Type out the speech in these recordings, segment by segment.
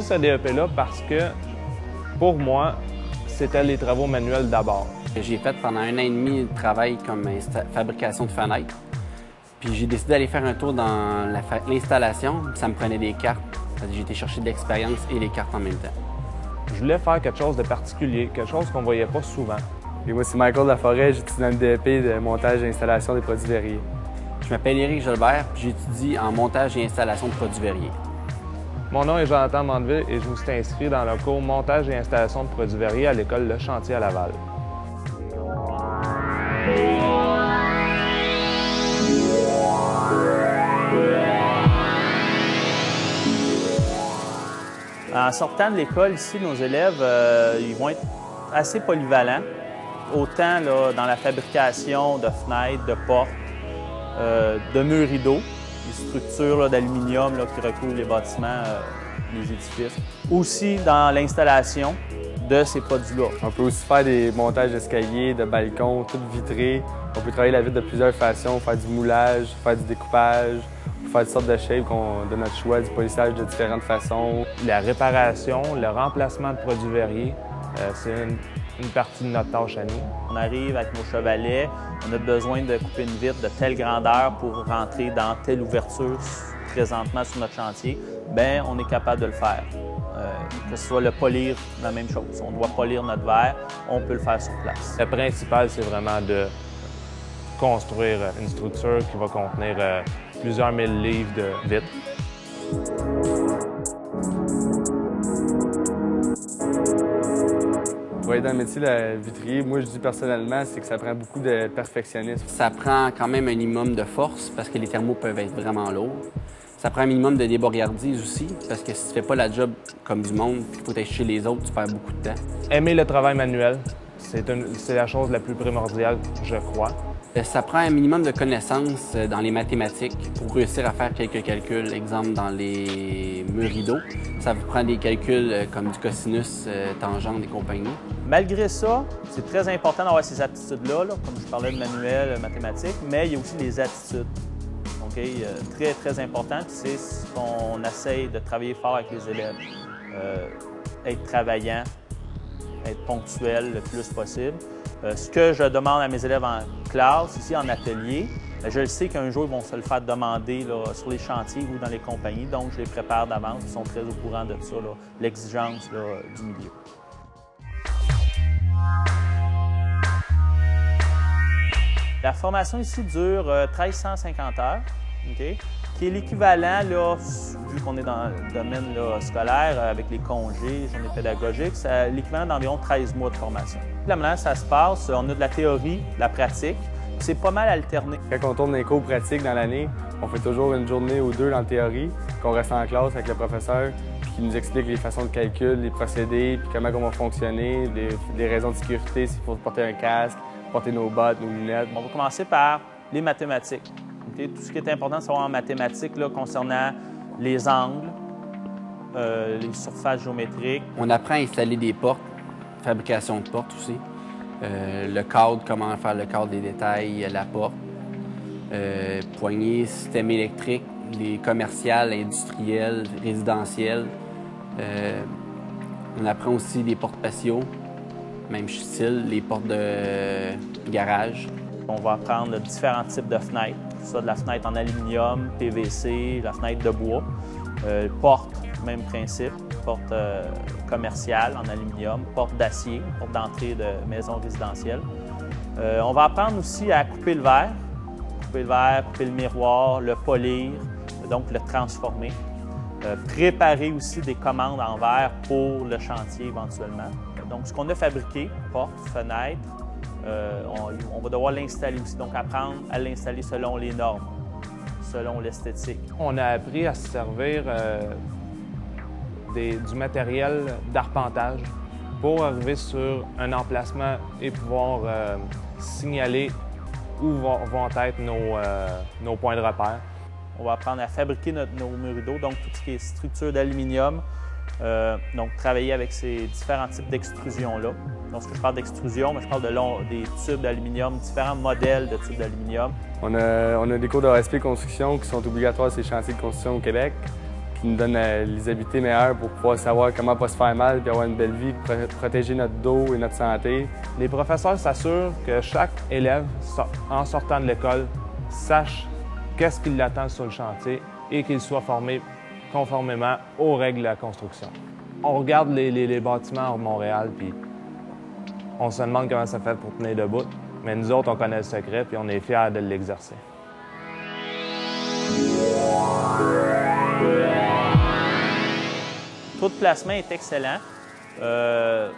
ce DEP-là parce que, pour moi, c'était les travaux manuels d'abord. J'ai fait pendant 1 an et demi de travail comme fabrication de fenêtres. Puis j'ai décidé d'aller faire un tour dans l'installation. Ça me prenait des cartes. J'ai été chercher de l'expérience et les cartes en même temps. Je voulais faire quelque chose de particulier, quelque chose qu'on ne voyait pas souvent. Et moi, c'est Michael Laforêt, j'étudie dans le DEP de montage et installation des produits verriers. Je m'appelle Éric Gilbert, puis j'étudie en montage et installation de produits verriers. Mon nom est Jonathan Mandeville et je me suis inscrit dans le cours montage et installation de produits verriers à l'école Le Chantier à Laval. En sortant de l'école, ici, nos élèves, ils vont être assez polyvalents, autant là, dans la fabrication de fenêtres, de portes, de murs rideaux, les structures d'aluminium qui recouvrent les bâtiments, les édifices. Aussi dans l'installation de ces produits-là. On peut aussi faire des montages d'escaliers, de balcons, tout vitré. On peut travailler la vitre de plusieurs façons, faire du moulage, faire du découpage, faire toutes sortes de shapes de notre choix, du polissage de différentes façons. La réparation, le remplacement de produits verriers, c'est une partie de notre tâche à nous. On arrive avec nos chevalets, on a besoin de couper une vitre de telle grandeur pour rentrer dans telle ouverture présentement sur notre chantier. Bien, on est capable de le faire. Que ce soit le polir, la même chose. On doit polir notre verre, on peut le faire sur place. Le principal, c'est vraiment de construire une structure qui va contenir plusieurs mille livres de vitres. Pour être dans le métier de vitrier, moi je dis personnellement, c'est que ça prend beaucoup de perfectionnisme. Ça prend quand même un minimum de force parce que les thermos peuvent être vraiment lourds. Ça prend un minimum de débrouillardise aussi parce que si tu fais pas la job comme du monde puis qu'il faut aller chez les autres, tu perds beaucoup de temps. Aimer le travail manuel, c'est la chose la plus primordiale, je crois. Ça prend un minimum de connaissances dans les mathématiques pour réussir à faire quelques calculs. Exemple, dans les murs rideaux, ça vous prend des calculs comme du cosinus, tangente et compagnie. Malgré ça, c'est très important d'avoir ces aptitudes-là, comme je parlais de manuel, mathématiques, mais il y a aussi les attitudes. Okay? Très, très important, c'est ce qu'on essaye de travailler fort avec les élèves. Être travaillant, être ponctuel le plus possible. Ce que je demande à mes élèves en classe, ici en atelier, je le sais qu'un jour, ils vont se le faire demander là, sur les chantiers ou dans les compagnies, donc je les prépare d'avance, ils sont très au courant de ça, l'exigence du milieu. La formation ici dure 1350 heures, okay, qui est l'équivalent, vu qu'on est dans le domaine scolaire, avec les congés, journées pédagogiques, c'est l'équivalent d'environ 13 mois de formation. La manière ça se passe, on a de la théorie, de la pratique, c'est pas mal alterné. Quand on tourne les cours pratiques dans l'année, on fait toujours une journée ou deux dans la théorie, qu'on reste en classe avec le professeur, puis qui nous explique les façons de calcul, les procédés, puis comment on va fonctionner, les raisons de sécurité, s'il faut porter un casque, porter nos bottes, nos lunettes. On va commencer par les mathématiques. Okay? Tout ce qui est important, c'est en mathématiques concernant les angles, les surfaces géométriques. On apprend à installer des portes, fabrication de portes aussi. Le cadre, comment faire le cadre des détails, la porte. Poignées, système électrique, les commerciales, industriels, résidentiels. On apprend aussi des portes patio, même style, les portes de garage. On va apprendre différents types de fenêtres, que ce soit de la fenêtre en aluminium, PVC, la fenêtre de bois. Porte, même principe, porte commerciale en aluminium, porte d'acier, porte d'entrée de maison résidentielle. On va apprendre aussi à couper le verre, couper le miroir, le polir, donc le transformer. Préparer aussi des commandes en verre pour le chantier éventuellement. Donc, ce qu'on a fabriqué, porte, fenêtre, on va devoir l'installer aussi, donc apprendre à l'installer selon les normes, selon l'esthétique. On a appris à se servir du matériel d'arpentage pour arriver sur un emplacement et pouvoir signaler où vont être nos points de repère. On va apprendre à fabriquer nos murs rideaux, donc tout ce qui est structure d'aluminium. Donc, travailler avec ces différents types d'extrusions-là. Lorsque je parle d'extrusion, je parle des tubes d'aluminium, différents modèles de tubes d'aluminium. On a des cours de ASP construction qui sont obligatoires sur les chantiers de construction au Québec. qui nous donne les habiletés meilleures pour pouvoir savoir comment pas se faire mal et avoir une belle vie, protéger notre dos et notre santé. Les professeurs s'assurent que chaque élève, en sortant de l'école, sache qu'est-ce qui l'attend sur le chantier et qu'il soit formé conformément aux règles de la construction. On regarde les bâtiments hors Montréal, puis on se demande comment ça fait pour tenir debout, mais nous autres, on connaît le secret, puis on est fiers de l'exercer. Le taux de placement est excellent. Je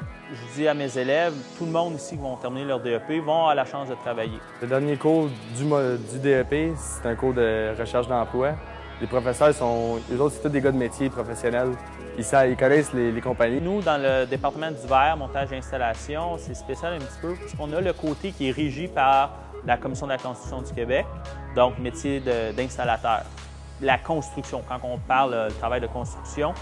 dis à mes élèves, tout le monde ici qui vont terminer leur DEP vont avoir la chance de travailler. Le dernier cours du DEP, c'est un cours de recherche d'emploi. Les professeurs eux autres, c'est tous des gars de métier professionnels. Ils connaissent les compagnies. Nous, dans le département d'hiver, montage et installation, c'est spécial un petit peu parce qu'on a le côté qui est régi par la Commission de la construction du Québec, donc métier d'installateur. La construction, quand on parle du travail de construction.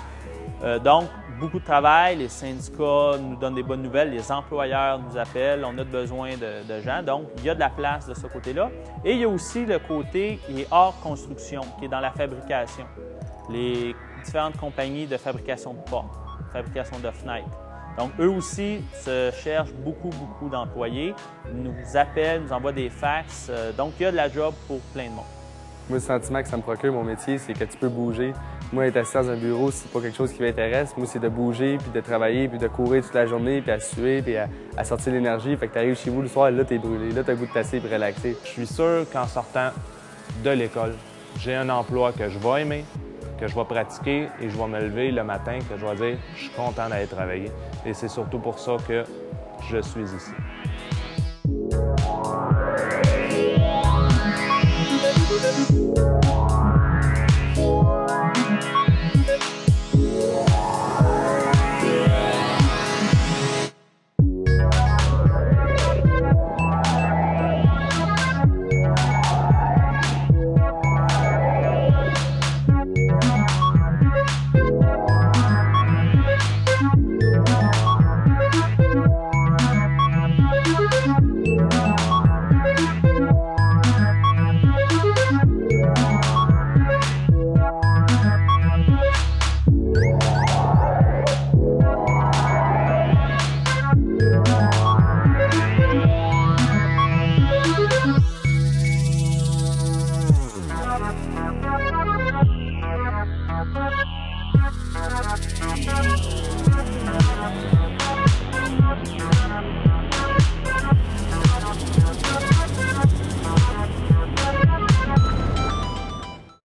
Donc, beaucoup de travail, les syndicats nous donnent des bonnes nouvelles, les employeurs nous appellent, on a besoin de gens. Donc, il y a de la place de ce côté-là. Et il y a aussi le côté qui est hors construction, qui est dans la fabrication. Les différentes compagnies de fabrication de portes, fabrication de fenêtres. Donc, eux aussi se cherchent beaucoup d'employés, nous appellent, nous envoient des fax. Donc, il y a de la job pour plein de monde. Moi, le sentiment que ça me procure, mon métier, c'est que tu peux bouger. Moi, être assis dans un bureau, c'est pas quelque chose qui m'intéresse. Moi, c'est de bouger, puis de travailler, puis de courir toute la journée, puis à suer, puis à sortir l'énergie. Fait que tu arrives chez vous le soir, là, t'es brûlé. Là, t'as le goût de tasser et relaxer. Je suis sûr qu'en sortant de l'école, j'ai un emploi que je vais aimer, que je vais pratiquer et je vais me lever le matin, que je vais dire « je suis content d'aller travailler ». Et c'est surtout pour ça que je suis ici.